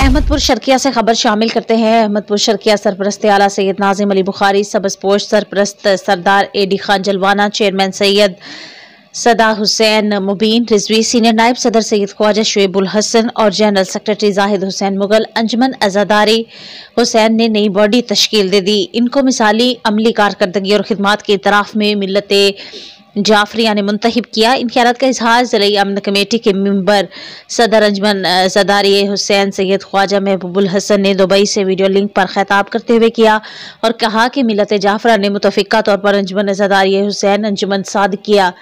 अहमदपुर शर्किया से खबर शामिल करते हैं। अहमदपुर शर्किया सरपरस्त आला सैयद नाजिम अली बुखारी, सबजपोश सरपरस्त सरदार एडी खान जलवाना, चेयरमैन सैयद सदा हुसैन मुबीन रिजवी, सीनियर नायब सदर सैयद ख्वाजा शुएबुल हसन और जनरल सेक्रेटरी जाहिद हुसैन मुगल अंजुमन अज़ादारी हुसैन ने नई बॉडी तश्कील दे दी। इनको मिसाली अमली कारकर्दगी और खिदमात के इतराफ़ में मिल्लत जाफरिया ने मुंतखब किया। इन ख्यालात का इजहार ज़िला अमन कमेटी के मेंबर सदर अंजुमन अज़ादारी हुसैन सैयद ख्वाजा महबूबुल हसन ने दुबई से वीडियो लिंक पर खिताब करते हुए किया और कहा कि मिल्लत जाफरा ने मुतफ़िका तौर पर अंजुमन अज़ादारी हुसैन, अंजुमन सादिकिया,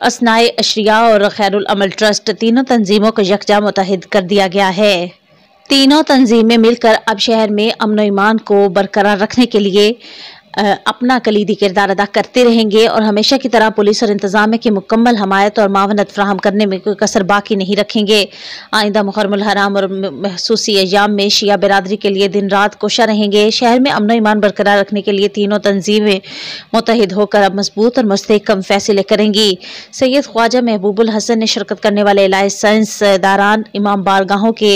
असनाए अशरिया और खैरुल अमल ट्रस्ट तीनों तंजीमों को यकजा मुतहद कर दिया गया है। तीनों तंजीमें मिलकर अब शहर में अमन ईमान को बरकरार रखने के लिए अपना कलीदी किरदार अदा करते रहेंगे और हमेशा की तरह पुलिस और इंतजामिया की मुकम्मल हमायत और मावनत फ्राहम करने में कोई कसर बाकी नहीं रखेंगे। आइंदा मुहर्रमुल हराम और महसूसी अय्याम में शिया बिरादरी के लिए दिन रात कोशा रहेंगे। शहर में अमन ईमान बरकरार रखने के लिए तीनों तंजीमें मुत्तहिद होकर अब मजबूत और मुस्तहकम फैसले करेंगी। सैयद ख्वाजा महबूबुल हसन ने शिरकत करने वाले इलाही साइंस दारान, इमाम बारगाहों के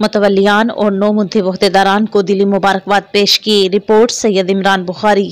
मुतवल्लियान और 9 मुंतखब ओहदेदारान को दिली मुबारकबाद पेश की। रिपोर्ट सैयद इमरान बुखारी।